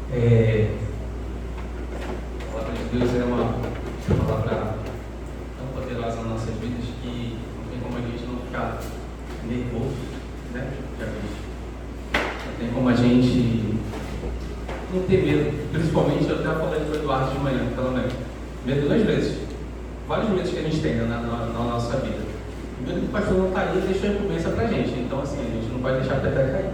A palavra de Deus é uma palavra tão poderosa nas nossas vidas que não tem como a gente não ficar nervoso, né? Não tem como a gente não ter medo. Principalmente, eu até falei com o Eduardo de manhã, pelo menos. Medo 2 vezes. Vários medos que a gente tem na nossa vida. O medo do pastor não cair deixa a incumbência pra gente. Então, assim, a gente não pode deixar a pedra cair.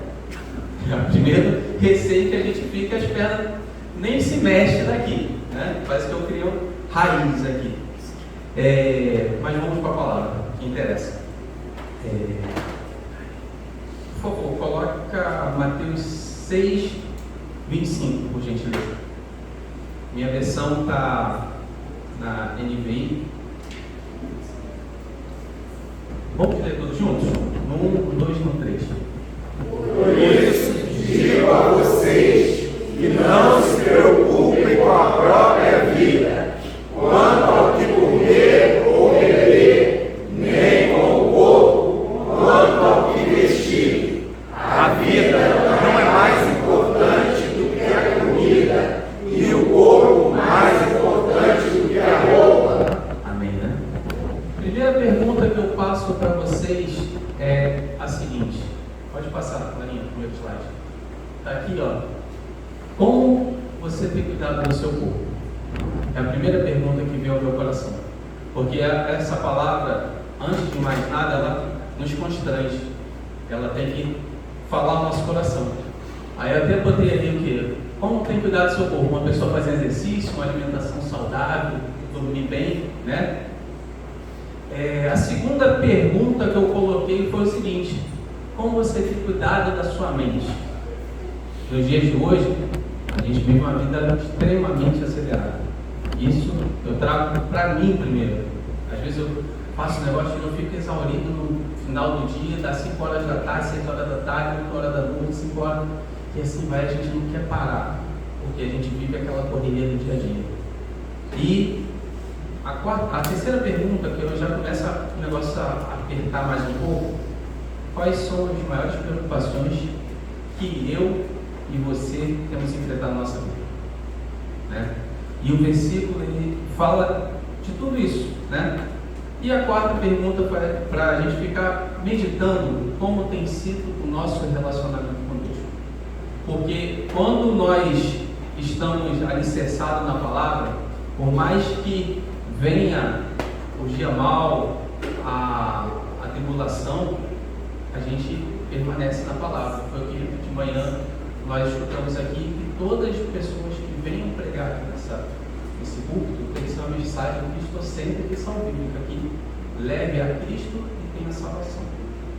O primeiro receio que a gente fica, as pernas nem se mexem daqui, né? Parece que eu criei raiz aqui. Mas vamos para a palavra, que interessa. Por favor, coloca Mateus 6, 25, por gentileza. Minha versão está na NVI. Vamos ler todos juntos? No 1, no 2, no 3. Por isso digo a vocês que não se preocupem com a própria vida, quanto ao que comer ou beber, nem com o corpo, quanto ao que vestir. A vida não é mais importante do que a comida, e o corpo mais importante do que a roupa. Amém, né? Primeira pergunta que eu passo para vocês é a seguinte. Pode passar, Marinha, primeiro slide. Está aqui, ó. Como você tem cuidado do seu corpo? É a primeira pergunta que veio ao meu coração. Porque essa palavra, antes de mais nada, ela nos constrange. Ela tem que falar o nosso coração. Aí eu até botei ali o quê? Como tem cuidado do seu corpo? Uma pessoa fazer exercício, uma alimentação saudável, dormir bem, né? A segunda pergunta que eu coloquei foi o seguinte: como você tem cuidado da sua mente? Nos dias de hoje, a gente vive uma vida extremamente acelerada. Isso eu trago para mim primeiro. Às vezes eu faço um negócio e eu fico exaurido no final do dia, das 5 horas da tarde, 6 horas da tarde, 8 horas da noite, 5 horas. E assim vai, a gente não quer parar, porque a gente vive aquela correria do dia a dia. E a terceira pergunta, que eu já começo o negócio a apertar mais um pouco: quais são as maiores preocupações que eu e você temos enfrentado na nossa vida? Né? E o versículo ele fala de tudo isso, né? E a quarta pergunta para a gente ficar meditando como tem sido o nosso relacionamento com Deus. Porque quando nós estamos alicerçados na palavra, por mais que venha o dia mal, a tribulação, a gente permanece na palavra. Foi o que de manhã nós escutamos aqui, que todas as pessoas que venham pregar aqui nesse púlpito tem que ser uma mensagem cristocêntrica e salvífica, que leve a Cristo e tenha salvação.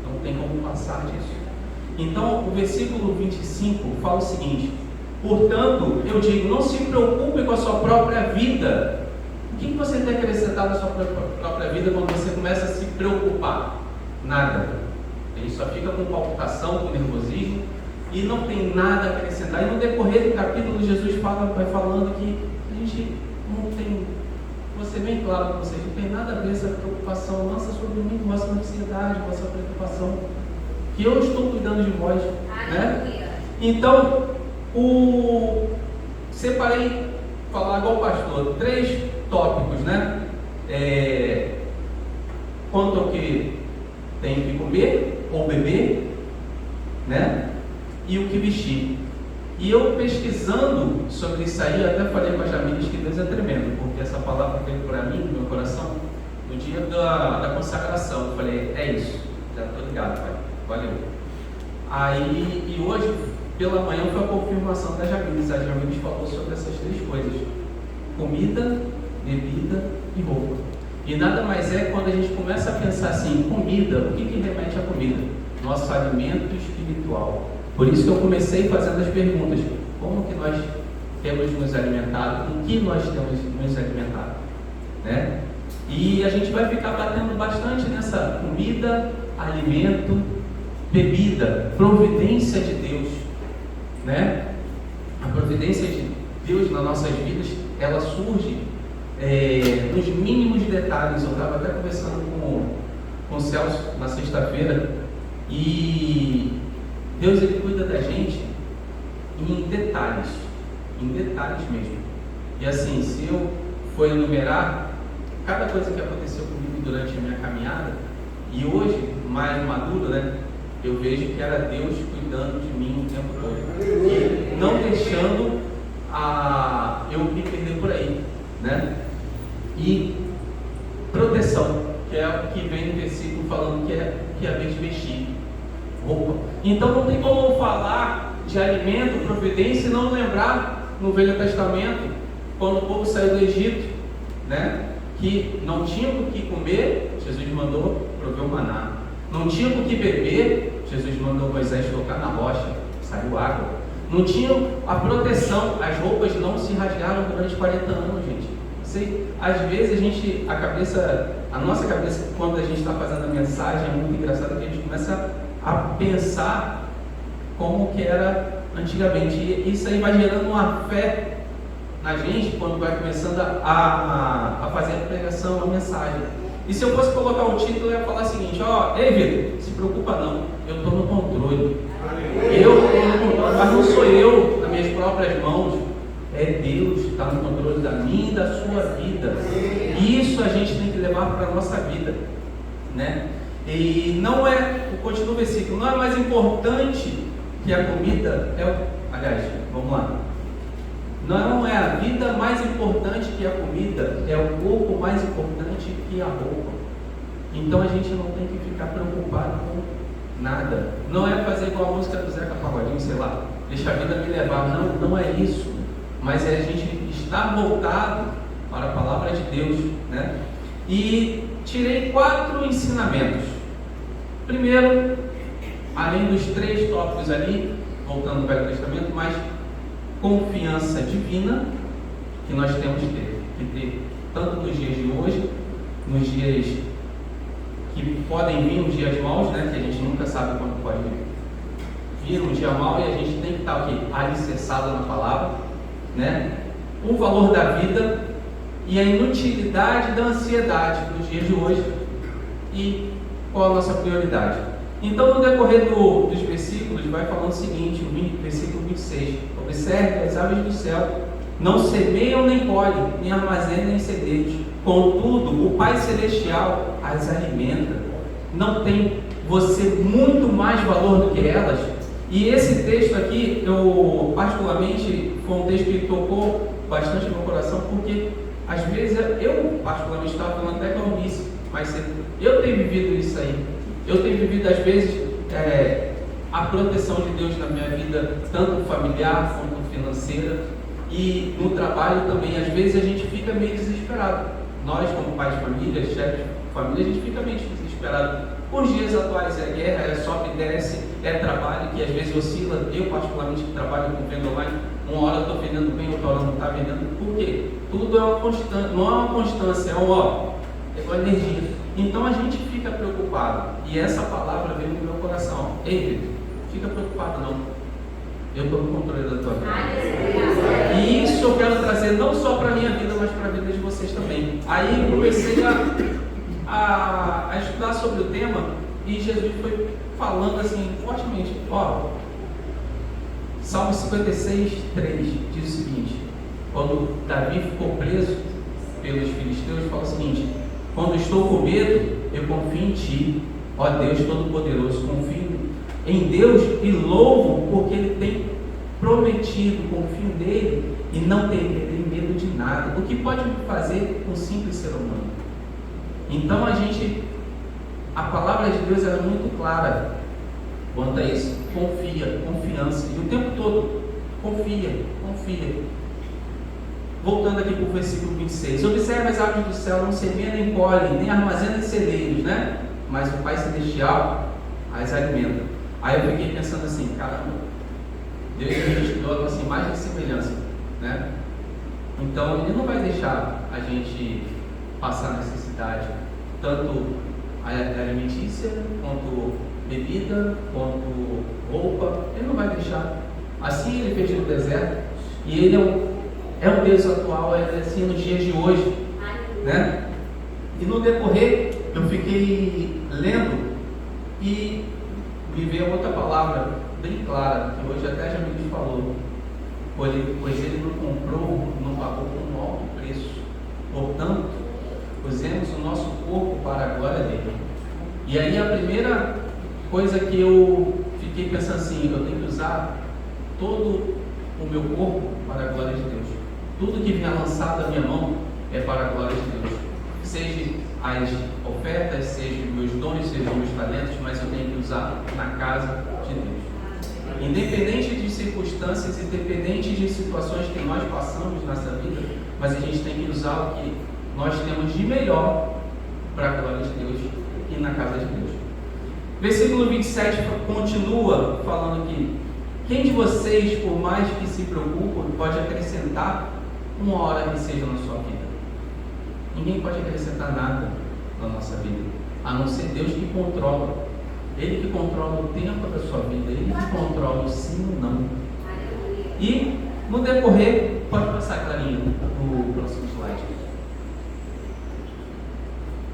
Não tem como passar disso. Então, o versículo 25 fala o seguinte: portanto, eu digo, não se preocupe com a sua própria vida. O que você tem que acrescentar na sua própria vida quando você começa a se preocupar? Nada. A gente só fica com palpitação, com nervosismo e não tem nada a acrescentar. E no decorrer do capítulo, Jesus vai falando que a gente não tem, vou ser bem claro para vocês, não tem nada a ver essa preocupação. Lança sobre mim vossa ansiedade, vossa preocupação, que eu estou cuidando de vós, né? Então, separei, falar igual o pastor, 3 tópicos, né? Quanto ao que tem que comer ou beber, né? E o que vestir. E eu pesquisando sobre isso aí, até falei com a Jamília que Deus é tremendo, porque essa palavra veio para mim, no meu coração, no dia da consagração. Eu falei, é isso, já estou ligado, pai, valeu. Aí, e hoje, pela manhã, foi a confirmação da Jamília. A Jamília falou sobre essas 3 coisas: comida, bebida e roupa. E nada mais é quando a gente começa a pensar assim, comida, o que remete à comida? Nosso alimento espiritual. Por isso que eu comecei fazendo as perguntas: como que nós temos nos alimentado? Com que nós temos nos alimentado? Né? E a gente vai ficar batendo bastante nessa comida, alimento, bebida, providência de Deus, né? A providência de Deus nas nossas vidas, ela surge nos mínimos detalhes. Eu estava até conversando com o Celso na sexta-feira, e Deus ele cuida da gente em detalhes mesmo. E assim, se eu for enumerar cada coisa que aconteceu comigo durante a minha caminhada, e hoje, mais maduro, né, eu vejo que era Deus cuidando de mim o tempo todo, e não deixando eu me perder por aí, né? E proteção, que é o que vem no versículo falando que é a vez de vestir roupa. Então não tem como falar de alimento, providência, e não lembrar no Velho Testamento, quando o povo saiu do Egito, né, que não tinha o que comer, Jesus mandou prover o maná. Não tinha o que beber, Jesus mandou Moisés tocar na rocha, saiu água. Não tinha a proteção, as roupas não se rasgaram durante 40 anos, gente. Às vezes a nossa cabeça, quando a gente está fazendo a mensagem, é muito engraçado que a gente começa a pensar como que era antigamente. E isso aí vai gerando uma fé na gente quando vai começando a fazer a pregação, a mensagem. E se eu fosse colocar um título, eu ia falar o seguinte: ei Vitor, se preocupa não, eu estou no controle. Eu estou no controle, mas não sou eu, nas minhas próprias mãos. É Deus que está no controle da minha e da sua vida. Isso a gente tem que levar para a nossa vida, né? E não é, continua o versículo, não é mais importante que a comida, aliás, vamos lá. Não é a vida mais importante que a comida, é o corpo mais importante que a roupa. Então a gente não tem que ficar preocupado com nada. Não é fazer igual a música do Zeca Pagodinho, sei lá, deixa a vida me levar. Não é isso. Mas é a gente estar voltado para a palavra de Deus, né? E tirei 4 ensinamentos. Primeiro, além dos 3 tópicos ali, voltando ao Velho Testamento, mas confiança divina, que nós temos que ter tanto nos dias de hoje, nos dias que podem vir os dias maus, né? Que a gente nunca sabe quando pode vir um dia mau, e a gente tem que estar alicerçado na palavra, né? O valor da vida e a inutilidade da ansiedade nos dias de hoje, e qual a nossa prioridade. Então, no decorrer dos versículos, vai falando o seguinte, o versículo 26: observe que as aves do céu não semeiam nem colhem, nem armazenam em celeiros, contudo o Pai Celestial as alimenta. Não tem você muito mais valor do que elas? E esse texto aqui, eu particularmente, foi um texto que tocou bastante no meu coração, porque às vezes eu particularmente estava falando até com a Eunice, mas eu tenho vivido isso aí. Eu tenho vivido às vezes a proteção de Deus na minha vida, tanto familiar quanto financeira, e no trabalho também. Às vezes a gente fica meio desesperado. Nós, como pais de família, chefes de família, a gente fica meio desesperado. Os dias atuais é guerra, é sobe e desce, é trabalho que às vezes oscila. Eu particularmente que trabalho com venda online, uma hora eu estou vendendo bem, outra hora não está vendendo. Por quê? Tudo é uma constância, não é uma constância, é uma energia. Então a gente fica preocupado, e essa palavra veio no meu coração: ei, Vitor, fica preocupado não, eu estou no controle da tua vida. E isso eu quero trazer não só para a minha vida, mas para a vida de vocês também. Aí eu comecei a estudar sobre o tema, e Jesus foi falando assim fortemente. Salmo 56, 3 diz o seguinte: quando Davi ficou preso pelos filisteus, ele fala o seguinte: quando estou com medo, eu confio em ti, ó Deus Todo-Poderoso. Confio em Deus e louvo porque Ele tem prometido. Confio nele e não terei medo de nada. O que pode fazer um simples ser humano? Então a palavra de Deus é muito clara quanto a isso. Confia, confiança, e o tempo todo confia. Voltando aqui para o versículo 26: observe as aves do céu, não semeiam nem colhem, nem armazenam em celeiros, né? Mas o Pai Celestial as alimenta. Aí eu fiquei pensando assim: caramba, Deus me criou assim, mais de semelhança, né? Então Ele não vai deixar a gente passar necessidade, tanto alimentícia, quanto bebida, quanto roupa. Ele não vai deixar. Assim Ele fez no deserto, e Ele é um Deus atual, é assim nos dias de hoje, né? E no decorrer eu fiquei lendo e me veio outra palavra bem clara, que hoje até já me falou, pois ele não comprou, não pagou com um alto preço. Portanto, usemos o nosso corpo para a glória dele. E aí a primeira coisa que eu fiquei pensando assim, eu tenho que usar todo o meu corpo para a glória de Deus. Tudo que vier lançado da minha mão é para a glória de Deus. Seja as ofertas, seja meus dons, seja meus talentos, mas eu tenho que usar na casa de Deus. Independente de circunstâncias, independente de situações que nós passamos nessa vida, mas a gente tem que usar o que nós temos de melhor para a glória de Deus e na casa de Deus. Versículo 27 continua falando que quem de vocês, por mais que se preocupem, pode acrescentar uma hora que seja na sua vida? Ninguém pode acrescentar nada na nossa vida, a não ser Deus que controla. Ele que controla o tempo da sua vida, Ele que controla o sim ou não. E no decorrer, pode passar, Clarinha, no próximo slide.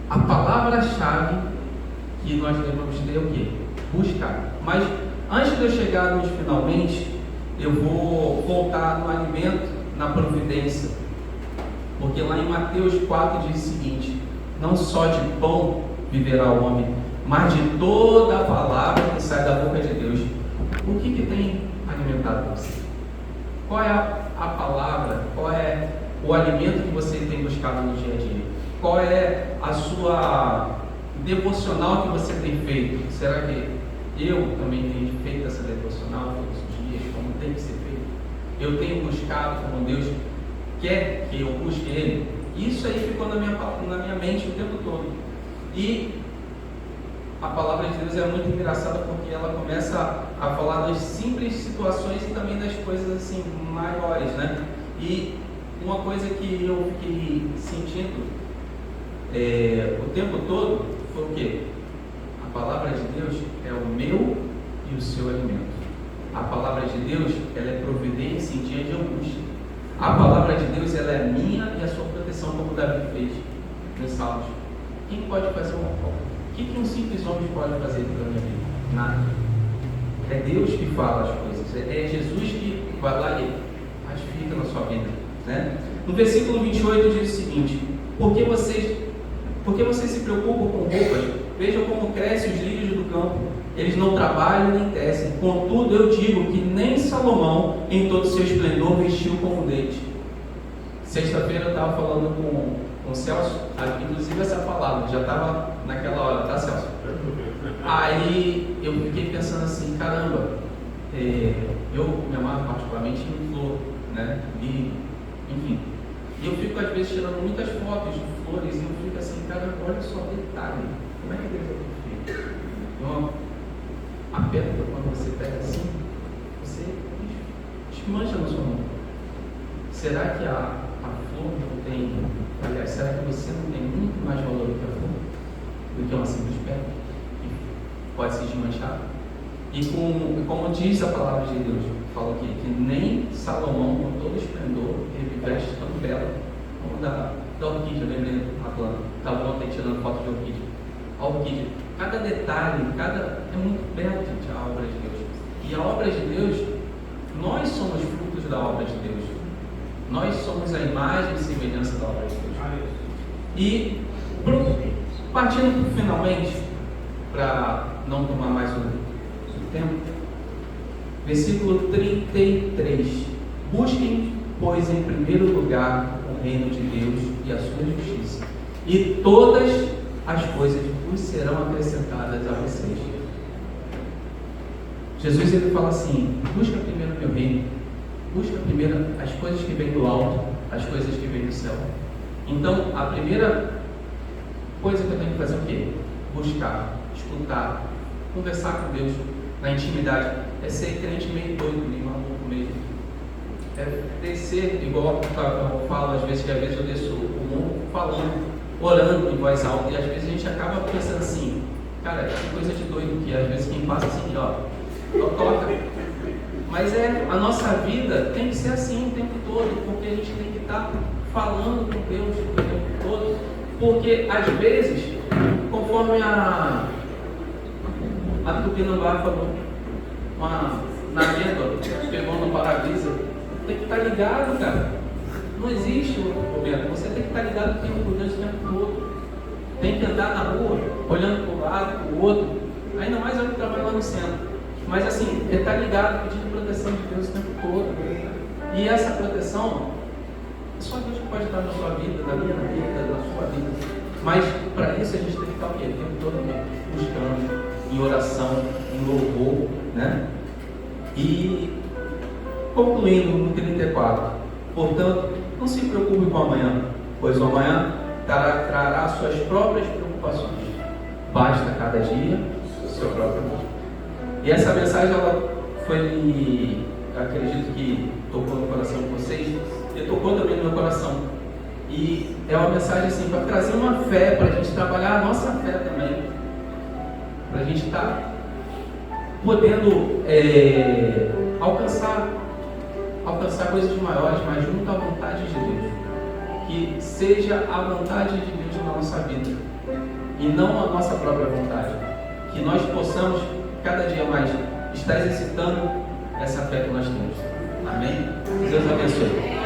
A palavra-chave que nós devemos ter é o quê? Buscar. Mas antes de eu chegar nos finalmente, eu vou voltar no alimento, na providência. Porque lá em Mateus 4 diz o seguinte: não só de pão viverá o homem, mas de toda a palavra que sai da boca de Deus. O que tem alimentado você? Qual é a palavra? Qual é o alimento que você tem buscado no dia a dia? Qual é a sua devocional que você tem feito? Será que eu também tenho feito essa devocional todos os dias, como tem que ser feito? Eu tenho buscado como Deus quer que eu busque Ele? Isso aí ficou na minha mente o tempo todo. E a palavra de Deus é muito engraçada porque ela começa a falar das simples situações e também das coisas assim maiores, né? E uma coisa que eu fiquei sentindo o tempo todo foi o quê? A palavra de Deus é o meu e o seu alimento. A palavra de Deus, ela é providência em dia de angústia. A palavra de Deus, ela é minha e a sua proteção, como Davi fez nos Salmos. Quem pode fazer uma coisa? O que um simples homem pode fazer pela minha vida? Nada. É Deus que fala as coisas. É Jesus que vai lá e ratifica na sua vida, né? No versículo 28 diz o seguinte: Por que vocês se preocupam com roupas? Vejam como crescem os lírios do campo. Eles não trabalham nem tecem. Contudo, eu digo que nem Salomão, em todo o seu esplendor, vestiu como um deles. Sexta-feira eu estava falando com o Celso, inclusive essa palavra, já estava naquela hora, tá, Celso? Aí eu fiquei pensando assim, caramba, eu me amarro particularmente em flor, né? E, enfim. E eu fico às vezes tirando muitas fotos de flores e eu fico assim, cara, olha só o detalhe. Como é que Deus é perfeito? A pedra, quando você pega assim, você desmancha na sua mão. Será que a flor não tem, aliás, será que você não tem muito mais valor do que a flor? Do que uma simples pedra que pode se desmanchar? E como diz a palavra de Deus, fala aqui, que nem Salomão, com todo esplendor, ele veste tão bela como da orquídea. Eu lembrei a planta, estava ontem tirando foto de orquídea. A orquídea, cada detalhe, é muito belo, gente, a obra de Deus. E a obra de Deus, nós somos frutos da obra de Deus. Nós somos a imagem e semelhança da obra de Deus. E partindo finalmente, para não tomar mais o tempo, versículo 33: Busquem, pois, em primeiro lugar o reino de Deus e a sua justiça, e todas as coisas vos serão acrescentadas a vocês. Jesus, ele fala assim: busca primeiro o meu reino, busca primeiro as coisas que vêm do alto, as coisas que vêm do céu. Então, a primeira coisa que eu tenho que fazer é o quê? Buscar, escutar, conversar com Deus na intimidade. É ser crente meio doido, meio maluco mesmo. É descer, igual eu falo às vezes, que às vezes eu desço o mundo falando, orando em voz alta, e às vezes a gente acaba pensando assim, cara, que coisa de doido, que às vezes quem passa assim, ó toca. Mas a nossa vida tem que ser assim o tempo todo, porque a gente tem que estar falando com Deus o tempo todo, porque às vezes, conforme a Tupinambá falou, na venda, pegou no para-brisa, tem que estar ligado, cara. Não existe outro momento. Você tem que estar ligado o tempo durante o tempo todo. Tem que andar na rua, olhando para um lado, para o outro. Ainda mais eu que trabalho lá no centro. Mas assim, é estar ligado, pedindo proteção de Deus o tempo todo. E essa proteção, só Deus que pode dar na sua vida, na minha vida, na sua vida. Mas para isso a gente tem que estar o quê? O tempo todo buscando, em oração, em louvor, né? E concluindo no 34, portanto, não se preocupe com o amanhã, pois o amanhã trará suas próprias preocupações. Basta cada dia o seu próprio mal. E essa mensagem, ela foi, acredito que tocou no coração de vocês, e tocou também no meu coração. E é uma mensagem assim, para trazer uma fé, para a gente trabalhar a nossa fé também, para a gente estar podendo alcançar coisas maiores, mas junto à vontade de Deus. Que seja a vontade de Deus na nossa vida e não a nossa própria vontade. Que nós possamos cada dia mais estar exercitando essa fé que nós temos. Amém? Deus abençoe.